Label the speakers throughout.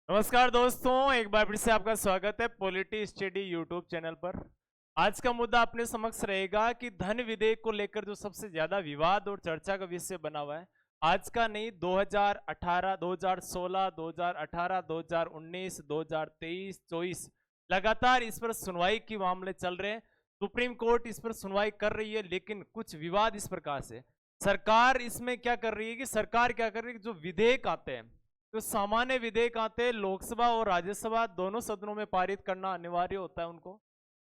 Speaker 1: नमस्कार दोस्तों, एक बार फिर से आपका स्वागत है पॉलिटी स्टडी यूट्यूब चैनल पर। आज का मुद्दा अपने समक्ष रहेगा कि धन विधेयक को लेकर जो सबसे ज्यादा विवाद और चर्चा का विषय बना हुआ है। आज का नहीं, 2018, 2016, 2018, 2019, 2023, 24 लगातार इस पर सुनवाई के मामले चल रहे हैं। सुप्रीम कोर्ट इस पर सुनवाई कर रही है, लेकिन कुछ विवाद इस प्रकार से सरकार इसमें क्या कर रही है कि सरकार क्या कर रही है कि जो विधेयक आते हैं, तो सामान्य विधेयक आते हैं, लोकसभा और राज्यसभा दोनों सदनों में पारित करना अनिवार्य होता है उनको।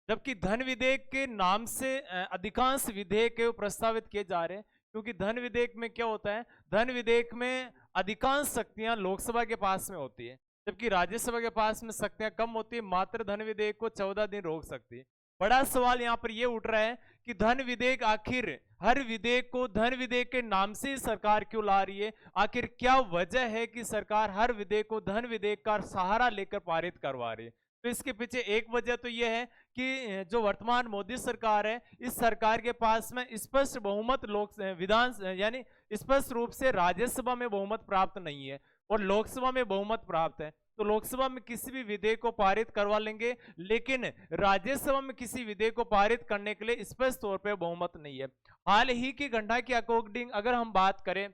Speaker 1: जबकि धन विधेयक के नाम से अधिकांश विधेयक है वो प्रस्तावित किए जा रहे हैं, क्योंकि धन विधेयक में क्या होता है, धन विधेयक में अधिकांश शक्तियां लोकसभा के पास में होती है, जबकि राज्यसभा के पास में शक्तियां कम होती है। मात्र धन विधेयक को 14 दिन रोक सकती है। बड़ा सवाल यहाँ पर यह उठ रहा है कि धन विधेयक आखिर हर विधेयक को धन विधेयक के नाम से ही सरकार क्यों ला रही है? आखिर क्या वजह है कि सरकार हर विधेयक को धन विधेयक का सहारा लेकर पारित करवा रही है? तो इसके पीछे एक वजह तो यह है कि जो वर्तमान मोदी सरकार है, इस सरकार के पास में स्पष्ट बहुमत लोक विधान यानी स्पष्ट रूप से राज्यसभा में बहुमत प्राप्त नहीं है और लोकसभा में बहुमत प्राप्त है। तो लोकसभा में किसी भी विधेयक को पारित करवा लेंगे, लेकिन राज्यसभा में किसी विधेयक को पारित करने के लिए स्पष्ट तौर पर बहुमत नहीं है। हाल ही की घटना के अकॉर्डिंग अगर हम बात करें,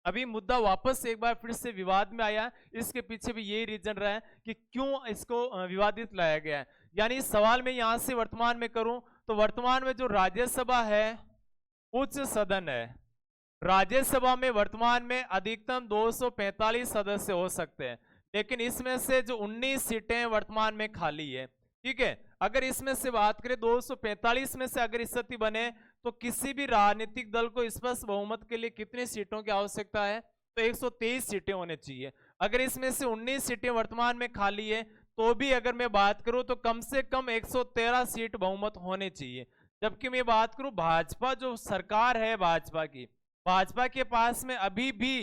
Speaker 1: अभी मुद्दा वापस एक बार फिर से विवाद में आया। इसके पीछे भी यही रीजन रहा है कि क्यों इसको विवादित लाया गया है। यानी इस सवाल में यहां से वर्तमान में करूं तो वर्तमान में जो राज्यसभा है, उच्च सदन है, राज्यसभा में वर्तमान में अधिकतम 245 सदस्य हो सकते हैं, लेकिन इसमें से जो 19 सीटें वर्तमान में खाली है। ठीक है, अगर इसमें से बात करें 245 में से अगर स्थिति बने तो किसी भी राजनीतिक दल को स्पष्ट बहुमत के लिए कितनी सीटों की आवश्यकता है? तो 123 सीटें होनी चाहिए। अगर इसमें से 19 सीटें वर्तमान में खाली है तो भी अगर मैं बात करूं तो कम से कम 113 सीट बहुमत होने चाहिए। जबकि मैं बात करूं भाजपा जो सरकार है, भाजपा के पास में अभी भी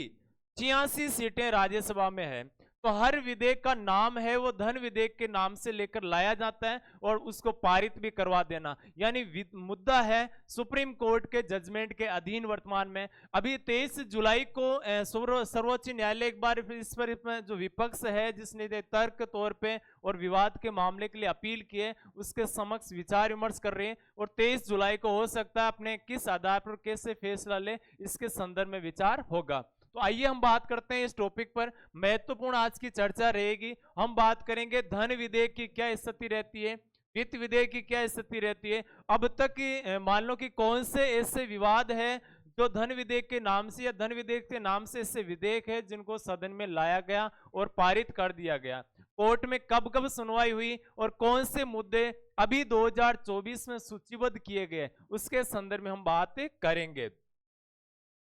Speaker 1: 86 सीटें राज्यसभा में है। तो हर विधेयक का नाम है वो धन विधेयक के नाम से लेकर लाया जाता है और उसको पारित भी करवा देना, यानी मुद्दा है सुप्रीम कोर्ट के जजमेंट के अधीन। वर्तमान में अभी 23 जुलाई को सर्वोच्च न्यायालय एक बार इस पर जो विपक्ष है जिसने तर्क तौर पे और विवाद के मामले के लिए अपील किए, उसके समक्ष विचार विमर्श कर रहे हैं और 23 जुलाई को हो सकता है अपने किस आधार पर कैसे फैसला ले, इसके संदर्भ में विचार होगा। तो आइए हम बात करते हैं इस टॉपिक पर। महत्वपूर्ण आज की चर्चा रहेगी। हम बात करेंगे धन विधेयक की क्या स्थिति रहती है, वित्त विधेयक की क्या स्थिति रहती है। अब तक की मान लो कि कौन से ऐसे विवाद है जो धन विधेयक के नाम से या धन विधेयक के नाम से ऐसे विधेयक है जिनको सदन में लाया गया और पारित कर दिया गया। कोर्ट में कब कब सुनवाई हुई और कौन से मुद्दे अभी 2024 में सूचीबद्ध किए गए, उसके संदर्भ में हम बात करेंगे।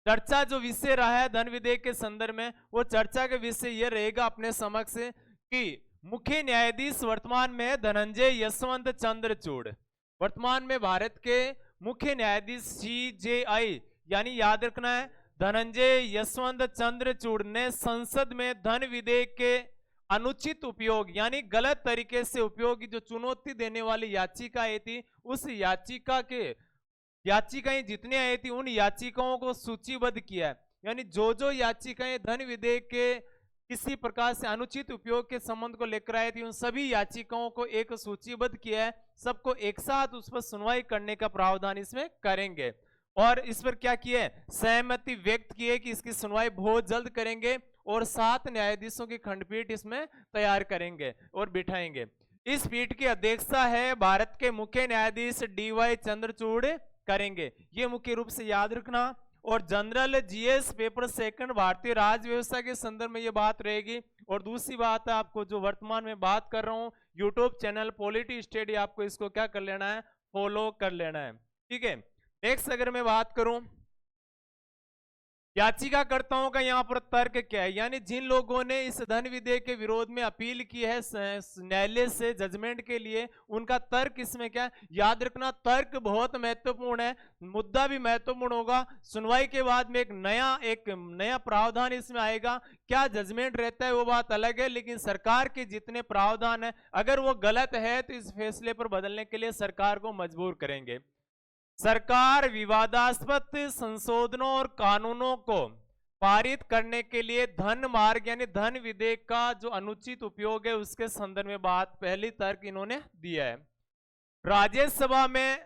Speaker 1: चर्चा जो विषय रहा है धन विधेयक के संदर्भ में, वो चर्चा के विषय ये रहेगा अपने समक्ष कि मुख्य न्यायाधीश वर्तमान में धनंजय यशवंत चंद्रचूड़, वर्तमान में भारत के मुख्य न्यायाधीश CJI, यानी याद रखना है धनंजय यशवंत चंद्रचूड़ ने संसद में धन विधेयक के अनुचित उपयोग यानी गलत तरीके से उपयोग की जो चुनौती देने वाली याचिका आई थी, उस याचिकाएं जितनी आई थी उन याचिकाओं को सूचीबद्ध किया है। यानी जो जो याचिकाएं धन विधेयक के किसी प्रकार से अनुचित उपयोग के संबंध को लेकर आई थी, उन सभी याचिकाओं को एक सूचीबद्ध किया है। सबको एक साथ उस पर सुनवाई करने का प्रावधान इसमें करेंगे और इस पर क्या किया है, सहमति व्यक्त की है कि इसकी सुनवाई बहुत जल्द करेंगे और 7 न्यायाधीशों की खंडपीठ इसमें तैयार करेंगे और बिठाएंगे। इस पीठ की अध्यक्षता है भारत के मुख्य न्यायाधीश DY चंद्रचूड़ करेंगे। ये मुख्य रूप से याद रखना। और जनरल GS पेपर सेकंड भारतीय राज व्यवस्था के संदर्भ में ये बात रहेगी। और दूसरी बात है, आपको जो वर्तमान में बात कर रहा हूं यूट्यूब चैनल पॉलिटी स्टडी, आपको इसको क्या कर लेना है, फॉलो कर लेना है। ठीक है, नेक्स्ट अगर मैं बात करूं याचिकाकर्ताओं का यहाँ पर तर्क क्या है, यानी जिन लोगों ने इस धन विधेयक के विरोध में अपील की है न्यायालय से जजमेंट के लिए, उनका तर्क इसमें क्या है, याद रखना तर्क बहुत महत्वपूर्ण है, मुद्दा भी महत्वपूर्ण होगा। सुनवाई के बाद में एक नया प्रावधान इसमें आएगा। क्या जजमेंट रहता है वो बात अलग है, लेकिन सरकार के जितने प्रावधान है अगर वो गलत है तो इस फैसले पर बदलने के लिए सरकार को मजबूर करेंगे। सरकार विवादास्पद संशोधनों और कानूनों को पारित करने के लिए धन मार्ग यानी धन विधेयक का जो अनुचित उपयोग है उसके संदर्भ में बात पहली तर्क इन्होंने दिया है। राज्यसभा में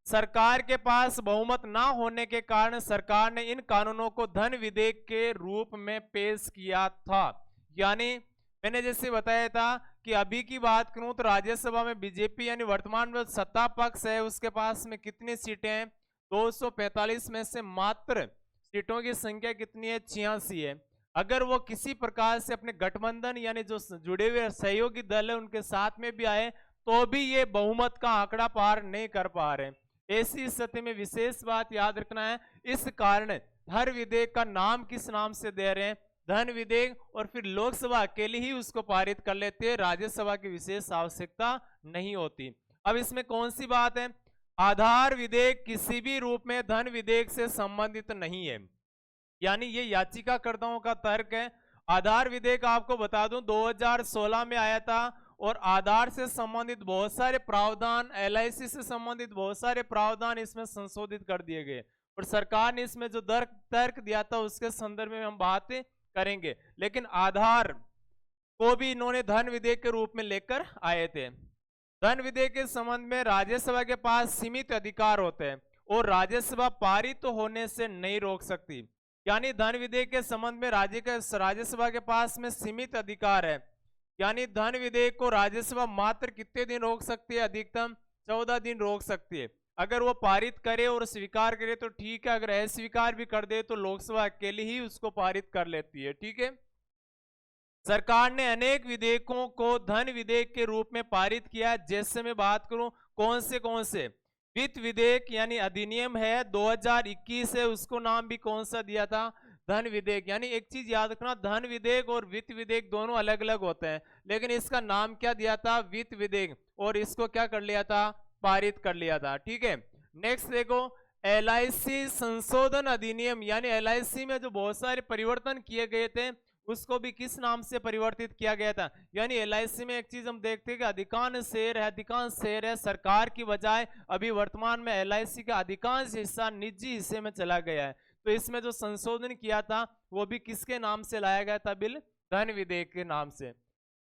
Speaker 1: सरकार के पास बहुमत ना होने के कारण सरकार ने इन कानूनों को धन विधेयक के रूप में पेश किया था। यानी मैंने जैसे बताया था कि अभी की बात करूं तो राज्यसभा में बीजेपी यानी वर्तमान में सत्ता पक्ष है उसके पास में कितनी सीटें हैं, 245 में से मात्र सीटों की संख्या कितनी है, 86 है। अगर वो किसी प्रकार से अपने गठबंधन यानी जो जुड़े हुए सहयोगी दल है उनके साथ में भी आए तो भी ये बहुमत का आंकड़ा पार नहीं कर पा रहे। ऐसी स्थिति में विशेष बात याद रखना है, इस कारण हर विधेयक का नाम किस नाम से दे रहे हैं, धन विधेयक, और फिर लोकसभा अकेली ही उसको पारित कर लेती है, राज्यसभा की विशेष आवश्यकता नहीं होती। अब इसमें कौन सी बात है, आधार विधेयक किसी भी रूप में धन विधेयक से संबंधित नहीं है, यानी ये याचिकाकर्ताओं का तर्क है। आधार विधेयक आपको बता दूं 2016 में आया था और आधार से संबंधित बहुत सारे प्रावधान, LIC से संबंधित बहुत सारे प्रावधान इसमें संशोधित कर दिए गए और सरकार ने इसमें जो तर्क दिया था उसके संदर्भ में हम बात करेंगे। लेकिन आधार को भी इन्होंने धन विधेयक के रूप में लेकर आए थे। धन विधेयक के संबंध में राज्यसभा के पास सीमित अधिकार होते हैं और राज्यसभा पारित होने से नहीं रोक सकती। यानी धन विधेयक के संबंध में राज्यसभा के पास में सीमित अधिकार है, यानी धन विधेयक को राज्यसभा मात्र कितने दिन रोक सकती है, अधिकतम 14 दिन रोक सकती है। अगर वो पारित करे और स्वीकार करे तो ठीक है, अगर अस्वीकार भी कर दे तो लोकसभा अकेली ही उसको पारित कर लेती है। ठीक है, सरकार ने अनेक विधेयकों को धन विधेयक के रूप में पारित किया। जैसे मैं बात करूं कौन से वित्त विधेयक यानी अधिनियम है 2021 है, उसको नाम भी कौन सा दिया था, धन विधेयक। यानी एक चीज याद रखना, धन विधेयक और वित्त विधेयक दोनों अलग अलग होते हैं, लेकिन इसका नाम क्या दिया था, वित्त विधेयक, और इसको क्या कर लिया था, पारित कर लिया था। ठीक है, नेक्स्ट देखो LIC संशोधन अधिनियम, यानी LIC में जो बहुत सारे परिवर्तन किए गए थे उसको भी किस नाम से परिवर्तित किया गया था। यानी LIC में एक चीज हम देखते हैं कि अधिकांश शेयर है सरकार की बजाय अभी वर्तमान में LIC का अधिकांश हिस्सा निजी हिस्से में चला गया है। तो इसमें जो संशोधन किया था वो भी किसके नाम से लाया गया था, बिल धन विधेयक के नाम से।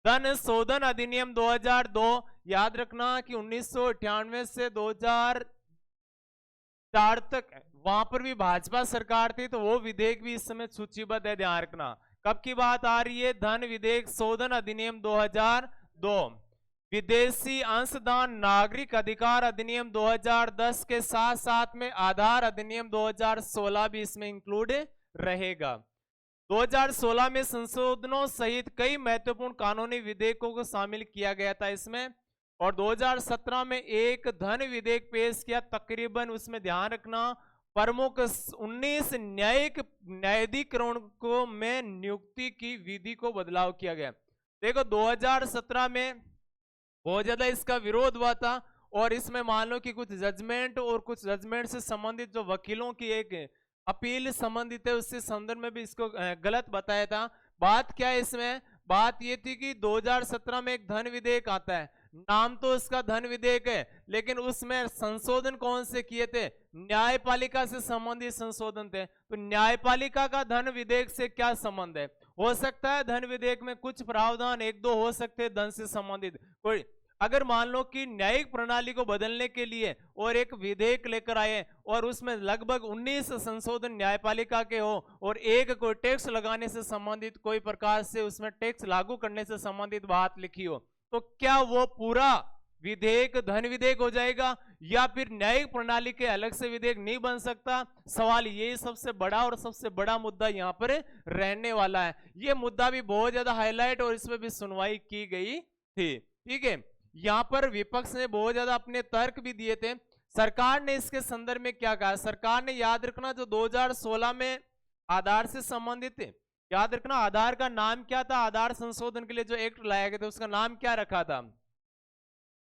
Speaker 1: धन शोधन अधिनियम 2002, याद रखना कि 1998 से 2004 तक वहां पर भी भाजपा सरकार थी, तो वो विधेयक भी इस समय सूचीबद्ध है, ध्यान रखना। कब की बात आ रही है, धन विधेयक शोधन अधिनियम 2002। विदेशी अंशदान नागरिक अधिकार अधिनियम 2010 के साथ साथ में आधार अधिनियम 2016 भी इसमें इंक्लूड रहेगा। 2016 में संशोधनों सहित कई महत्वपूर्ण कानूनी विधेयकों को शामिल किया गया था इसमें, और 2017 में एक धन विधेयक पेश किया, तकरीबन उसमें ध्यान रखना प्रमुख 19 न्यायाधिकरण को में नियुक्ति की विधि को बदलाव किया गया। देखो 2017 में बहुत ज्यादा इसका विरोध हुआ था और इसमें मान लो कि कुछ जजमेंट और कुछ जजमेंट से संबंधित जो वकीलों की एक अपील संबंधित है उससे संदर्भ में भी इसको गलत बताया था। बात क्या है इसमें, बात ये थी कि 2017 में एक धन विधेयक आता है, नाम तो उसका धन विधेयक है, लेकिन उसमें संशोधन कौन से किए थे, न्यायपालिका से संबंधित संशोधन थे। तो न्यायपालिका का धन विधेयक से क्या संबंध है, हो सकता है धन विधेयक में कुछ प्रावधान एक दो हो सकते हैं धन से संबंधित, कोई अगर मान लो कि न्यायिक प्रणाली को बदलने के लिए और एक विधेयक लेकर आए और उसमें लगभग 19 संशोधन न्यायपालिका के हो और एक कोई टैक्स लगाने से संबंधित कोई प्रकार से उसमें टैक्स लागू करने से संबंधित बात लिखी हो, तो क्या वो पूरा विधेयक धन विधेयक हो जाएगा या फिर न्यायिक प्रणाली के अलग से विधेयक नहीं बन सकता। सवाल ये सबसे बड़ा और सबसे बड़ा मुद्दा यहाँ पर रहने वाला है। ये मुद्दा भी बहुत ज्यादा हाईलाइट और इसमें भी सुनवाई की गई थी। ठीक है, यहाँ पर विपक्ष ने बहुत ज्यादा अपने तर्क भी दिए थे। सरकार ने इसके संदर्भ में क्या कहा, सरकार ने याद रखना जो 2016 में आधार से संबंधित है, याद रखना आधार का नाम क्या था, आधार संशोधन के लिए जो एक्ट लाया गया था उसका नाम क्या रखा था,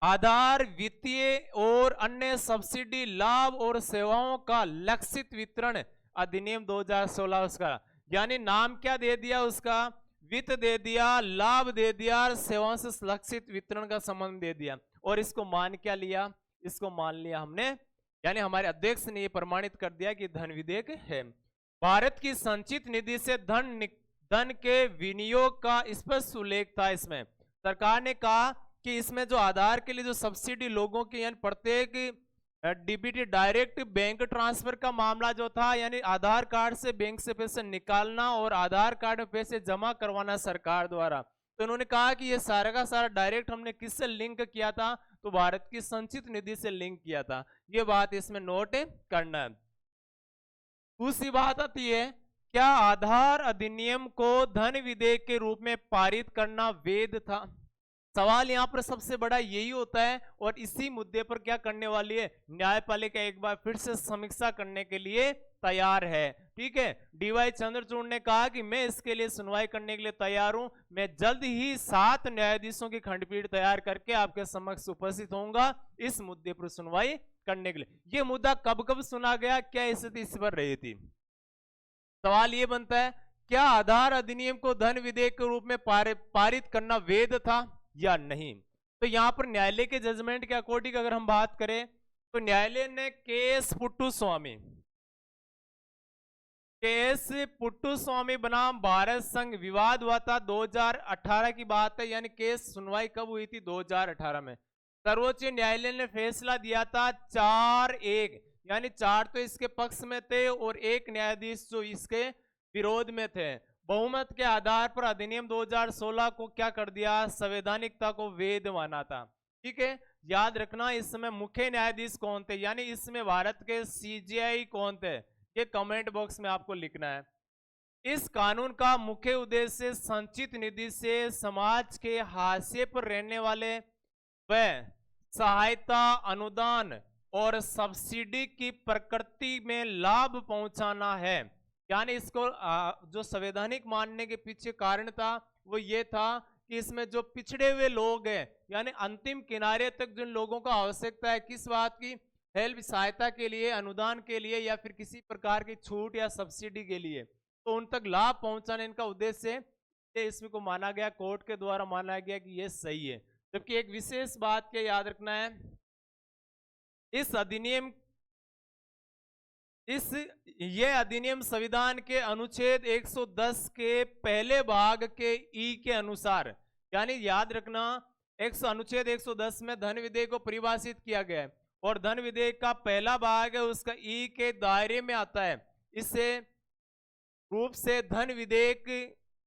Speaker 1: आधार वित्तीय और अन्य सब्सिडी लाभ और सेवाओं का लक्षित वितरण अधिनियम 2016 उसका, यानी नाम क्या दे दिया उसका, वित्त दे दिया, लाभ दे दिया, सेवाओं से लक्षित वितरण का संबंध दे दिया। और इसको मान क्या लिया, इसको मान लिया हमने, यानी हमारे अध्यक्ष ने ये प्रमाणित कर दिया कि धन विधेयक है। भारत की संचित निधि से धन के विनियोग का स्पष्ट उल्लेख था। इसमें सरकार ने कहा कि इसमें जो आधार के लिए जो सब्सिडी लोगों की यानी प्रत्येक डीबीटी डायरेक्ट बैंक ट्रांसफर का मामला जो था, यानी आधार कार्ड से बैंक से पैसे निकालना और आधार कार्ड में पैसे जमा करवाना सरकार द्वारा, तो उन्होंने कहा कि ये सारा का सारा डायरेक्ट हमने किससे लिंक किया था, तो भारत की संचित निधि से लिंक किया था। ये बात इसमें नोट करना है। दूसरी बात आती है, क्या आधार अधिनियम को धन विधेयक के रूप में पारित करना वैध था? सवाल यहां पर सबसे बड़ा यही होता है, और इसी मुद्दे पर क्या करने वाली है न्यायपालिका, एक बार फिर से समीक्षा करने के लिए तैयार है। ठीक है, डीवाई चंद्रचूड़ ने कहा कि मैं इसके लिए सुनवाई करने के लिए तैयार हूं। मैं जल्द ही 7 न्यायाधीशों की खंडपीठ तैयार करके आपके समक्ष उपस्थित होऊंगा इस मुद्दे पर सुनवाई करने के लिए। यह मुद्दा कब कब सुना गया, क्या स्थिति इस पर रही थी? सवाल यह बनता है, क्या आधार अधिनियम को धन विधेयक के रूप में पारित करना वैध था या नहीं? तो यहां पर न्यायालय के जजमेंट के अकॉर्डिंग अगर हम बात करें, तो न्यायालय ने केएस पुट्टुस्वामी बनाम भारत संघ विवाद हुआ था 2018 की बात है, यानी केस सुनवाई कब हुई थी? 2018 में। सर्वोच्च न्यायालय ने फैसला दिया था 4-1, यानी 4 तो इसके पक्ष में थे और 1 न्यायाधीश जो इसके विरोध में थे। बहुमत के आधार पर अधिनियम 2016 को क्या कर दिया? संवैधानिकता को वैध माना था। ठीक है, याद रखना इसमें मुख्य न्यायाधीश कौन थे, यानी इसमें भारत के सीजेआई कौन थे, ये कमेंट बॉक्स में आपको लिखना है। इस कानून का मुख्य उद्देश्य संचित निधि से समाज के हाशिए पर रहने वाले व सहायता, अनुदान और सब्सिडी की प्रकृति में लाभ पहुंचाना है। यानी इसको जो संवैधानिक मानने के पीछे कारण था वो ये था कि इसमें जो पिछड़े हुए लोग हैं, यानी अंतिम किनारे तक जिन लोगों को आवश्यकता है किस बात की, हेल्प, सहायता के लिए, अनुदान के लिए या फिर किसी प्रकार की छूट या सब्सिडी के लिए, तो उन तक लाभ पहुंचाने इनका उद्देश्य है। इसमें को माना गया, कोर्ट के द्वारा माना गया कि ये सही है। जबकि एक विशेष बात क्या याद रखना है, ये अधिनियम संविधान के अनुच्छेद 110 के पहले भाग के ई के अनुसार, यानी याद रखना अनुच्छेद 110 में धन विधेयक को परिभाषित किया गया है और धन विधेयक का पहला भाग है उसका ई के दायरे में आता है। इसे रूप से धन विधेयक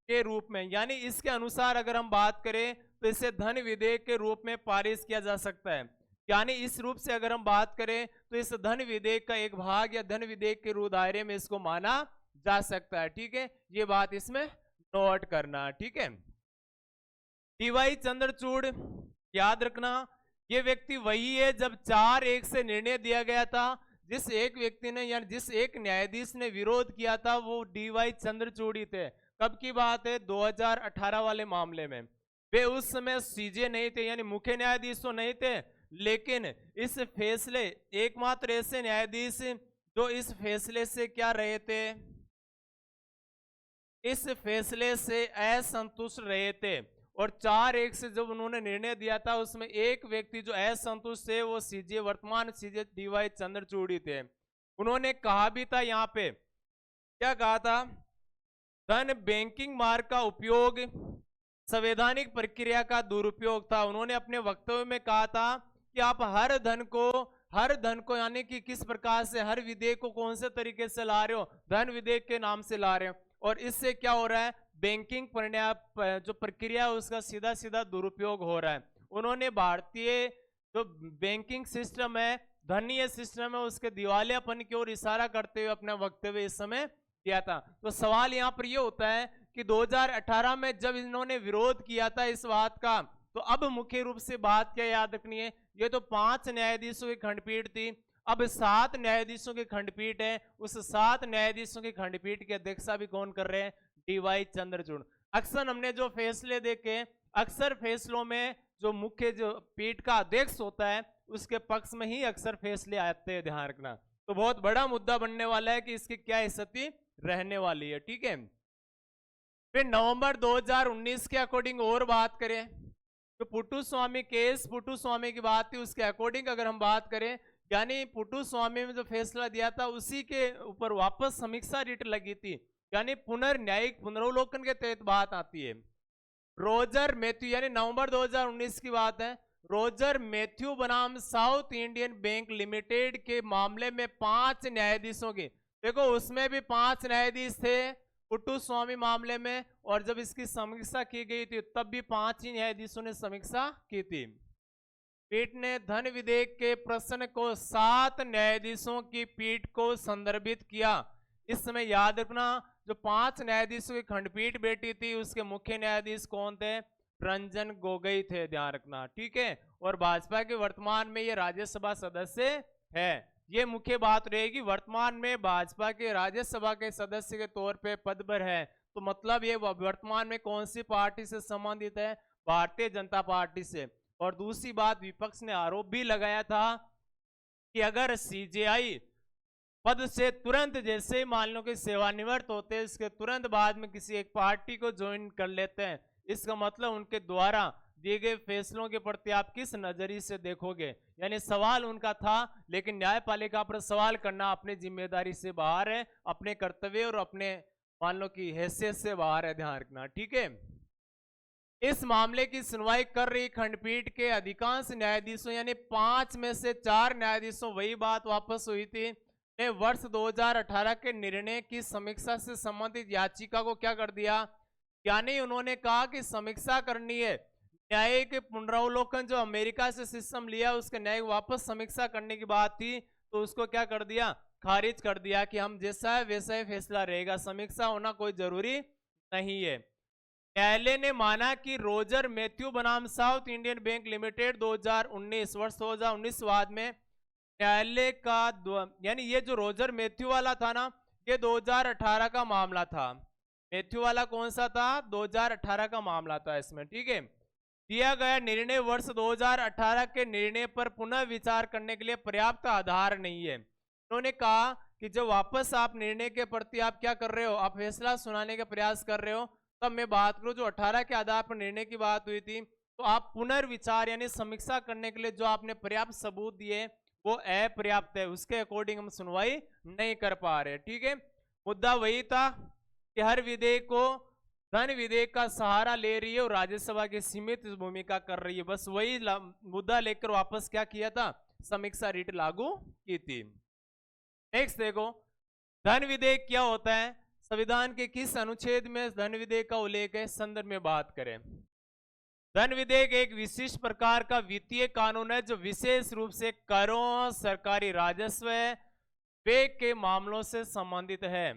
Speaker 1: के रूप में, यानी इसके अनुसार अगर हम बात करें तो इसे धन विधेयक के रूप में पारित किया जा सकता है। यानी इस रूप से अगर हम बात करें तो इस धन विधेयक का एक भाग या धन विधेयक के रूप दायरे में इसको माना जा सकता है। ठीक है, ये बात इसमें नोट करना। ठीक है, डीवाई चंद्रचूड़, याद रखना ये व्यक्ति वही है जब 4-1 से निर्णय दिया गया था। जिस एक व्यक्ति ने यानी जिस एक न्यायाधीश ने विरोध किया था वो डीवाई चंद्रचूड़ ही थे। कब की बात है? 2018 वाले मामले में। वे उस समय सीजे नहीं थे, यानी मुख्य न्यायाधीश तो नहीं थे, लेकिन इस फैसले एकमात्र ऐसे न्यायाधीश जो इस फैसले से क्या रहे थे, इस फैसले से असंतुष्ट रहे थे। और 4-1 से जब उन्होंने निर्णय दिया था उसमें एक व्यक्ति जो असंतुष्ट थे वो सीजे, वर्तमान सीजे डीवाई चंद्रचूड़ थे। उन्होंने कहा भी था, यहाँ पे क्या कहा था, धन बैंकिंग मार्ग का उपयोग संवैधानिक प्रक्रिया का दुरुपयोग था। उन्होंने अपने वक्तव्य में कहा था कि आप हर धन को यानी कि किस प्रकार से हर विधेयक को कौन से तरीके से ला रहे हो, धन विधेयक के नाम से ला रहे हो, और इससे क्या हो रहा है, बैंकिंग जो प्रक्रिया है उसका सीधा सीधा दुरुपयोग हो रहा है। उन्होंने भारतीय जो बैंकिंग सिस्टम है, धनीय सिस्टम है, उसके दिवालियापन की ओर इशारा करते हुए अपना वक्तव्य इस समय किया था। तो सवाल यहाँ पर यह होता है कि 2018 में जब इन्होंने विरोध किया था इस बात का, तो अब मुख्य रूप से बात क्या याद रखनी है, ये तो 5 न्यायाधीशों की खंडपीठ थी, अब 7 न्यायाधीशों की खंडपीठ है। उस 7 न्यायाधीशों की खंडपीठ की अध्यक्षता भी कौन कर रहे हैं? डीवाई चंद्रचूड़। अक्सर हमने जो फैसले देखे, अक्सर फैसलों में जो मुख्य जो पीठ का अध्यक्ष होता है उसके पक्ष में ही अक्सर फैसले आते हैं, ध्यान रखना। तो बहुत बड़ा मुद्दा बनने वाला है कि इसकी क्या स्थिति रहने वाली है। ठीक है, फिर नवंबर 2019 के अकॉर्डिंग और बात करें तो पुट्टुस्वामी की बात थी, उसके अकॉर्डिंग अगर हम बात करें, यानी पुट्टू स्वामी में जो फैसला दिया था उसी के ऊपर वापस समीक्षा रिट लगी थी, यानी पुनर्न्यायिक पुनरावलोकन के तहत बात आती है। रोजर मैथ्यू, यानी नवंबर 2019 की बात है, रोजर मैथ्यू बनाम साउथ इंडियन बैंक लिमिटेड के मामले में 5 न्यायाधीशों की, देखो उसमें भी 5 न्यायाधीश थे पुट्टू स्वामी मामले में, और जब इसकी समीक्षा की गई थी तब भी 5 ही न्यायाधीशों ने समीक्षा की थी। पीठ ने धन विधेयक के प्रश्न को 7 न्यायाधीशों की पीठ को संदर्भित किया। इस समय याद रखना, जो 5 न्यायाधीशों की खंडपीठ बैठी थी उसके मुख्य न्यायाधीश कौन थे? रंजन गोगोई थे, ध्यान रखना, ठीक है। और भाजपा के वर्तमान में ये राज्यसभा सदस्य है। ये मुख्य बात रहेगी, वर्तमान में भाजपा के राज्यसभा के सदस्य के तौर पे पद पर है, तो मतलब ये वर्तमान में कौन सी पार्टी से संबंधित है? भारतीय जनता पार्टी से। और दूसरी बात, विपक्ष ने आरोप भी लगाया था कि अगर सीजेआई पद से तुरंत जैसे ही मान लो कि सेवानिवृत्त होते हैं, इसके तुरंत बाद में किसी एक पार्टी को ज्वाइन कर लेते हैं, इसका मतलब उनके द्वारा दिए गए फैसलों के प्रति आप किस नजरिए से देखोगे? यानी सवाल उनका था, लेकिन न्यायपालिका पर सवाल करना अपनी जिम्मेदारी से बाहर है, अपने कर्तव्य और अपने मान लो की हैसियत से बाहर है, ध्यान रखना, ठीक है। इस मामले की सुनवाई कर रही खंडपीठ के अधिकांश न्यायाधीशों, यानी 5 में से 4 न्यायाधीशों, वही बात वापस हुई थी, ने वर्ष 2018 के निर्णय की समीक्षा से संबंधित याचिका को क्या कर दिया? यानी उन्होंने कहा कि समीक्षा करनी है, न्यायिक पुनरावलोकन जो अमेरिका से सिस्टम लिया उसके न्याय वापस समीक्षा करने की बात थी, तो उसको क्या कर दिया? खारिज कर दिया कि हम जैसा है वैसा ही फैसला रहेगा, समीक्षा होना कोई जरूरी नहीं है। न्यायालय ने माना कि रोजर मैथ्यू बनाम साउथ इंडियन बैंक लिमिटेड 2019 वर्ष 2019 बाद में न्यायालय का यानी ये जो रोजर मैथ्यू वाला था ना, ये 2018 का मामला था। मैथ्यू वाला कौन सा था? 2018 का मामला था इसमें, ठीक है। दिया गया निर्णय वर्ष 2018 के निर्णय पर पुनः विचार करने के लिए पर्याप्त आधार नहीं है। उन्होंने कहा कि जब वापस आप निर्णय के प्रति आप क्या कर रहे हो, आप फैसला सुनाने का प्रयास कर रहे हो, तब मैं बात करूं जो 18 के आधार पर निर्णय की बात हुई थी, तो आप पुनर्विचार यानी समीक्षा करने के लिए जो आपने पर्याप्त सबूत दिए वो अपर्याप्त है, उसके अकॉर्डिंग हम सुनवाई नहीं कर पा रहे, ठीक है। मुद्दा वही था कि हर विधेयक को धन विधेयक का सहारा ले रही है और राज्यसभा की सीमित भूमिका कर रही है, बस वही मुद्दा लेकर वापस क्या किया था? समीक्षा रिट लागू की थी। नेक्स्ट देखो, धन विधेयक क्या होता है? संविधान के किस अनुच्छेद में धन विधेयक का उल्लेख है? संदर्भ में बात करें। धन विधेयक एक विशिष्ट प्रकार का वित्तीय कानून है जो विशेष रूप से करों, सरकारी राजस्व, व्यय के मामलों से संबंधित है।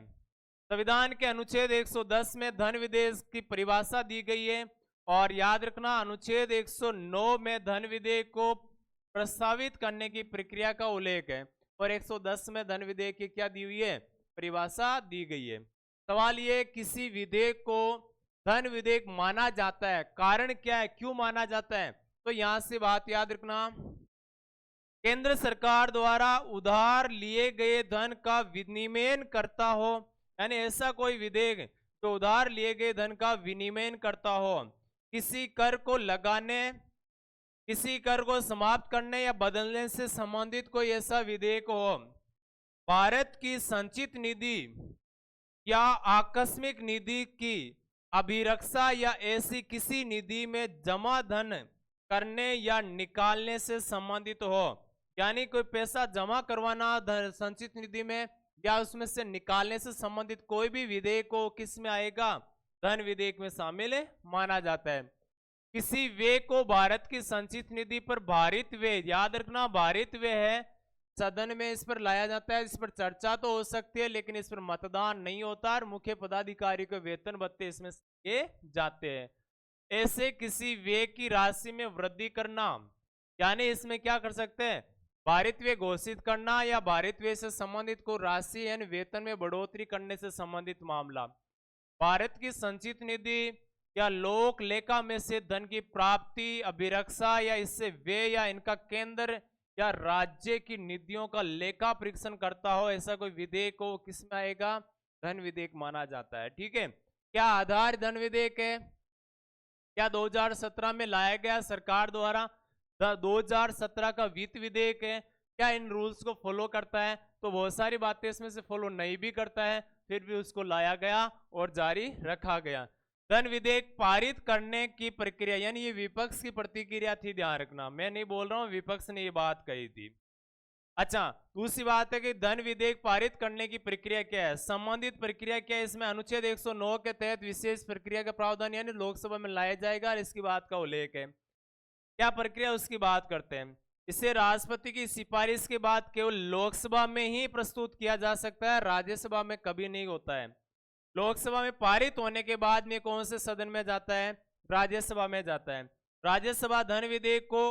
Speaker 1: संविधान के अनुच्छेद 110 में धन विधेयक की परिभाषा दी गई है, और याद रखना अनुच्छेद 109 में धन विधेयक को प्रस्तावित करने की प्रक्रिया का उल्लेख है, और 110 में धन विधेयक की क्या दी हुई है? परिभाषा दी गई है। सवाल ये, किसी विधेयक को धन विधेयक माना जाता है, कारण क्या है, क्यों माना जाता है? तो यहां से बात याद रखना, केंद्र सरकार द्वारा उधार लिए गए धन का विनिमय करता हो, यानी ऐसा कोई विधेयक जो उधार लिए गए धन का विनिमय करता हो, किसी कर को लगाने, किसी कर को समाप्त करने या बदलने से संबंधित कोई ऐसा विधेयक हो, भारत की संचित निधि या आकस्मिक निधि की अभिरक्षा या ऐसी किसी निधि में जमा धन करने या निकालने से संबंधित हो, यानी कोई पैसा जमा करवाना संचित निधि में या उसमें से निकालने से संबंधित कोई भी विधेयक को किस में आएगा? धन विधेयक में शामिल माना जाता है। किसी व्यय को भारत की संचित निधि पर भारित व्यय, याद रखना भारित व्यय है, सदन में इस पर लाया जाता है, इस पर चर्चा तो हो सकती है लेकिन इस पर मतदान नहीं होता, और मुख्य पदाधिकारी को वेतन भत्ते इसमें किए जाते हैं। ऐसे किसी व्यय की राशि में वृद्धि करना, यानी इसमें क्या कर सकते हैं? भारित व्यय घोषित करना या भारित व्यय से संबंधित को राशि यानी वेतन में बढ़ोतरी करने से संबंधित मामला। भारत की संचित निधि या लोक लेखा में से धन की प्राप्ति, अभिरक्षा या इससे व्यय या इनका केंद्र या राज्य की निधियों का लेखा परीक्षण करता हो, ऐसा कोई विधेयक हो, किसमें आएगा? धन विधेयक माना जाता है, ठीक है। क्या आधार धन विधेयक है? क्या 2017 में लाया गया सरकार द्वारा 2017 का वित्त विधेयक है? क्या इन रूल्स को फॉलो करता है? तो बहुत सारी बातें इसमें से फॉलो नहीं भी करता है, फिर भी उसको लाया गया और जारी रखा गया। धन विधेयक पारित करने की प्रक्रिया, यानी ये विपक्ष की प्रतिक्रिया थी, ध्यान रखना, मैं नहीं बोल रहा हूं, विपक्ष ने ये बात कही थी। अच्छा, दूसरी बात है कि धन विधेयक पारित करने की प्रक्रिया क्या है, संबंधित प्रक्रिया क्या है, इसमें अनुच्छेद 109 के तहत विशेष प्रक्रिया का प्रावधान यानी लोकसभा में लाया जाएगा और इसकी बात का उल्लेख है। क्या प्रक्रिया उसकी बात करते हैं। इसे राष्ट्रपति की सिफारिश के बाद केवल लोकसभा में ही प्रस्तुत किया जा सकता है, राज्यसभा में कभी नहीं होता है। लोकसभा में पारित होने के बाद में कौन से सदन में जाता है, राज्यसभा में जाता है। राज्यसभा धन विधेयक को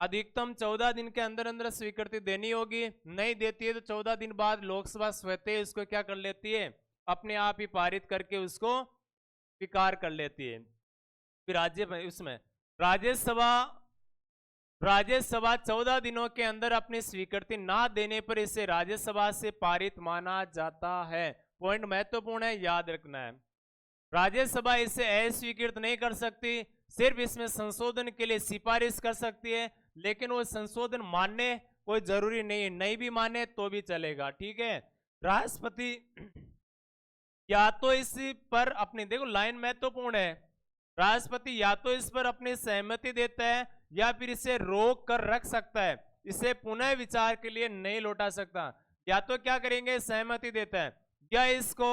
Speaker 1: अधिकतम 14 दिन के अंदर अंदर स्वीकृति देनी होगी, नहीं देती है तो 14 दिन बाद लोकसभा स्वतः उसको क्या कर लेती है, अपने आप ही पारित करके उसको स्वीकार कर लेती है। फिर राज्यसभा 14 दिनों के अंदर अपनी स्वीकृति ना देने पर इसे राज्यसभा से पारित माना जाता है। पॉइंट महत्वपूर्ण है, याद रखना है। राज्यसभा इसे अस्वीकृत नहीं कर सकती, सिर्फ इसमें संशोधन के लिए सिफारिश कर सकती है, लेकिन वो संशोधन मानने कोई जरूरी नहीं है, नहीं भी माने तो भी चलेगा, ठीक है। राष्ट्रपति या तो इस पर अपनी, देखो लाइन महत्वपूर्ण है, राष्ट्रपति या तो इस पर अपनी सहमति देता है या फिर इसे रोक कर रख सकता है, इसे पुनः विचार के लिए नहीं लौटा सकता। या तो क्या करेंगे, सहमति देता है या इसको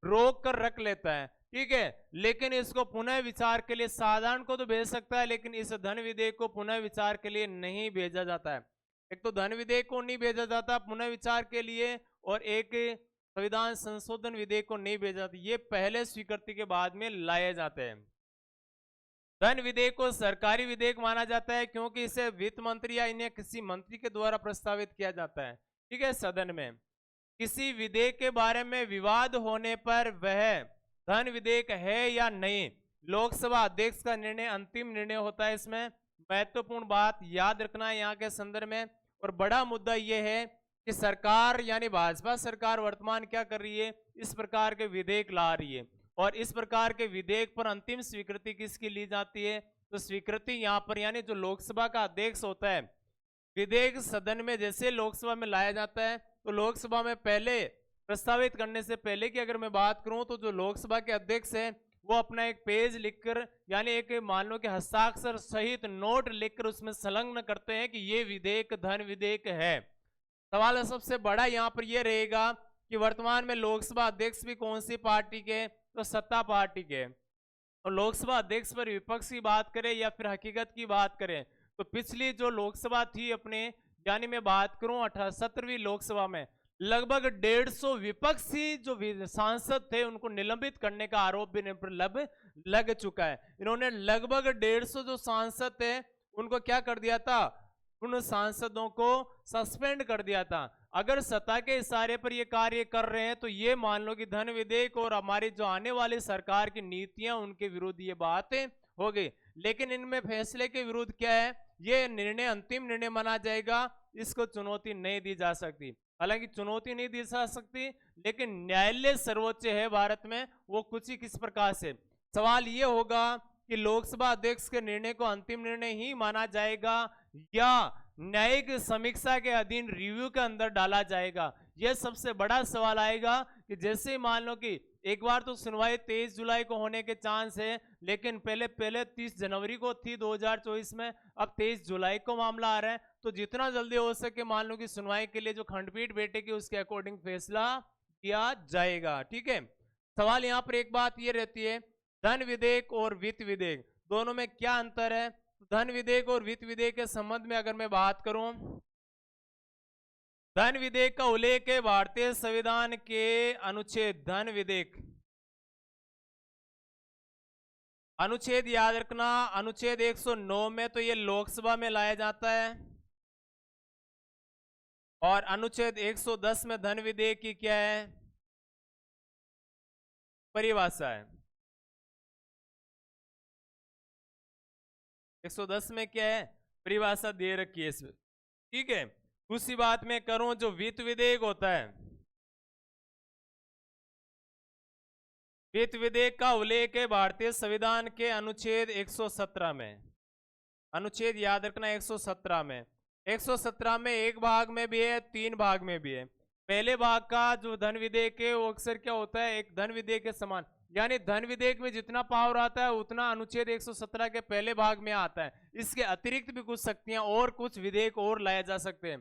Speaker 1: रोक कर रख लेता है, ठीक है, लेकिन इसको पुनः विचार के लिए साधारण को तो भेज सकता है, लेकिन इस धन विधेयक को पुनः विचार के लिए नहीं भेजा जाता है। एक तो धन विधेयक को नहीं भेजा जाता पुनः विचार के लिए, और एक संविधान संशोधन विधेयक को नहीं भेजा जाता, ये पहले स्वीकृति के बाद में लाए जाते हैं। धन विधेयक को सरकारी विधेयक माना जाता है क्योंकि इसे वित्त मंत्री या इन्हें किसी मंत्री के द्वारा प्रस्तावित किया जाता है, ठीक है। सदन में किसी विधेयक के बारे में विवाद होने पर वह धन विधेयक है या नहीं, लोकसभा अध्यक्ष का निर्णय अंतिम निर्णय होता है। इसमें महत्वपूर्ण बात याद रखना है यहाँ के संदर्भ में, और बड़ा मुद्दा यह है कि सरकार यानी भाजपा सरकार वर्तमान क्या कर रही है, इस प्रकार के विधेयक ला रही है, और इस प्रकार के विधेयक पर अंतिम स्वीकृति किसकी ली जाती है, तो स्वीकृति यहाँ पर यानी जो लोकसभा का अध्यक्ष होता है। विधेयक सदन में जैसे लोकसभा में लाया जाता है तो लोकसभा में पहले प्रस्तावित करने से पहले की अगर मैं बात करूं तो जो लोकसभा के अध्यक्ष है वो अपना एक पेज लिखकर यानी एक मान लो कि हस्ताक्षर सहित नोट लिखकर उसमें संलग्न करते हैं कि ये विधेयक धन विधेयक है। सवाल सबसे बड़ा यहाँ पर यह रहेगा कि वर्तमान में लोकसभा अध्यक्ष भी कौन सी पार्टी के, तो सत्ता पार्टी के। और लोकसभा अध्यक्ष पर विपक्ष की बात करें या फिर हकीकत की बात करें तो पिछली जो लोकसभा थी अपने, यानी मैं बात करूं 17वीं लोकसभा में लगभग 150 विपक्षी जो सांसद थे उनको निलंबित करने का आरोप भी लग चुका है। इन्होंने लगभग 150 जो सांसद थे उनको क्या कर दिया था, उन सांसदों को सस्पेंड कर दिया था। अगर सत्ता के इशारे पर ये कार्य कर रहे हैं तो ये मान लो कि धन विधेयक और हमारी जो आने वाली सरकार की नीतियां उनके विरुद्ध ये बात हो गई। लेकिन इनमें फैसले के विरुद्ध क्या है, ये निर्णय अंतिम निर्णय माना जाएगा, इसको चुनौती नहीं दी जा सकती। हालांकि चुनौती नहीं दी जा सकती लेकिन न्यायालय सर्वोच्च है भारत में, वो कुछ ही किस प्रकार से। सवाल ये होगा कि लोकसभा अध्यक्ष के निर्णय को अंतिम निर्णय ही माना जाएगा या न्यायिक समीक्षा के अधीन रिव्यू के अंदर डाला जाएगा, यह सबसे बड़ा सवाल आएगा। कि जैसे मान लो कि एक बार तो सुनवाई 23 जुलाई को होने के चांस है, लेकिन पहले 30 जनवरी को थी 2024 में, अब 23 जुलाई को मामला आ रहा है, तो जितना जल्दी हो सके मान लो कि सुनवाई के लिए जो खंडपीठ बैठेगी उसके अकॉर्डिंग फैसला किया जाएगा, ठीक है। सवाल यहाँ पर एक बात ये रहती है, धन विधेयक और वित्त विधेयक दोनों में क्या अंतर है। धन विधेयक और वित्त विधेयक के संबंध में अगर मैं बात करूं, धन विधेयक का उल्लेख है भारतीय संविधान के अनुच्छेद, धन विधेयक अनुच्छेद याद रखना, अनुच्छेद 109 में तो ये लोकसभा में लाया जाता है, और अनुच्छेद 110 में धन विधेयक की क्या है, परिभाषा है। 110 में क्या है, परिभाषा दे रखी है इसमें, ठीक है। दूसरी बात मैं करूं, जो वित्त विधेयक होता है, वित्त विधेयक का उल्लेख है भारतीय संविधान के अनुच्छेद 117 में, अनुच्छेद याद रखना 117 में। 117 में एक भाग में भी है, 3 भाग में भी है। पहले भाग का जो धन विधेयक है वो अक्सर क्या होता है, एक धन विधेयक के समान, यानी धन विधेयक में जितना पावर आता है उतना अनुच्छेद 117 के पहले भाग में आता है। इसके अतिरिक्त भी कुछ शक्तियां और कुछ विधेयक और लाए जा सकते हैं।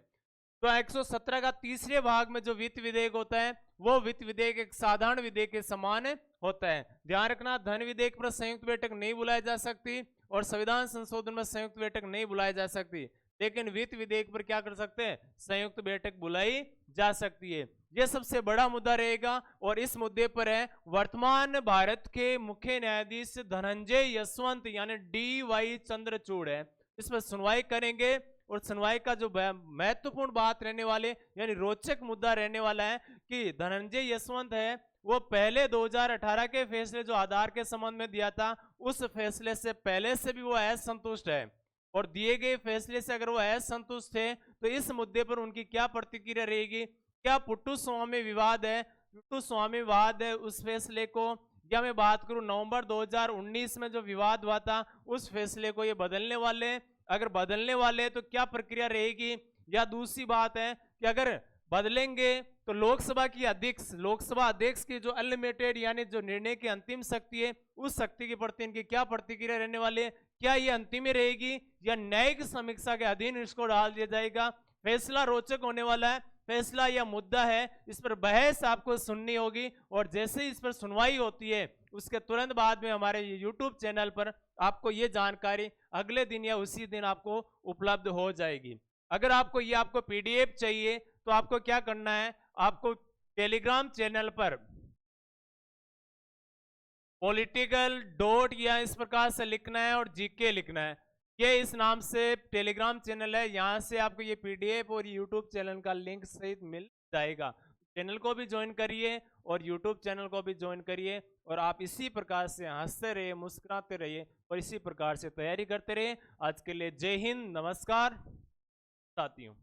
Speaker 1: तो 117 का तीसरे भाग में जो वित्त विधेयक होता है वो वित्त विधेयक एक साधारण विधेयक के समान होता है। ध्यान रखना, धन विधेयक पर संयुक्त बैठक नहीं बुलाई जा सकती और संविधान संशोधन में संयुक्त बैठक नहीं बुलाई जा सकती, लेकिन वित्त विधेयक पर क्या कर सकते हैं, संयुक्त बैठक बुलाई जा सकती है। यह सबसे बड़ा मुद्दा रहेगा और इस मुद्दे पर है वर्तमान भारत के मुख्य न्यायाधीश धनंजय यशवंत यानी DY चंद्रचूड़ है, इस पर सुनवाई करेंगे। और सुनवाई का जो महत्वपूर्ण बात रहने वाले यानी रोचक मुद्दा रहने वाला है कि धनंजय यशवंत है वो पहले 2018 के फैसले जो आधार के संबंध में दिया था उस फैसले से पहले से भी वो असंतुष्ट है, और दिए गए फैसले से अगर वो असंतुष्ट थे तो इस मुद्दे पर उनकी क्या प्रतिक्रिया रहेगी। क्या पुट्टू स्वामी विवाद है, पुट्टू स्वामी विवाद है उस फैसले को, या मैं बात करूं नवंबर 2019 में जो विवाद हुआ था उस फैसले को ये बदलने वाले हैं। अगर बदलने वाले हैं तो क्या प्रक्रिया रहेगी, या दूसरी बात है कि अगर बदलेंगे तो लोकसभा अध्यक्ष की जो अनलिमिटेड यानी जो निर्णय की अंतिम शक्ति है उस शक्ति के प्रति इनकी क्या प्रतिक्रिया रहने वाली है, क्या ये अंतिम ही रहेगी या न्यायिक समीक्षा के अधीन इसको डाल दिया जाएगा। फैसला रोचक होने वाला है, फैसला या मुद्दा है, इस पर बहस आपको सुननी होगी और जैसे ही इस पर सुनवाई होती है उसके तुरंत बाद में हमारे YouTube चैनल पर आपको ये जानकारी अगले दिन या उसी दिन आपको उपलब्ध हो जाएगी। अगर आपको ये PDF चाहिए तो आपको क्या करना है, आपको टेलीग्राम चैनल पर पॉलिटिकल डॉट या इस प्रकार से लिखना है और GK लिखना है, ये इस नाम से टेलीग्राम चैनल है। यहाँ से आपको ये PDF और YouTube चैनल का लिंक सहित मिल जाएगा। चैनल को भी ज्वाइन करिए और YouTube चैनल को भी ज्वाइन करिए और आप इसी प्रकार से हंसते रहिए, मुस्कुराते रहिए और इसी प्रकार से तैयारी करते रहिए। आज के लिए जय हिंद, नमस्कार साथियों।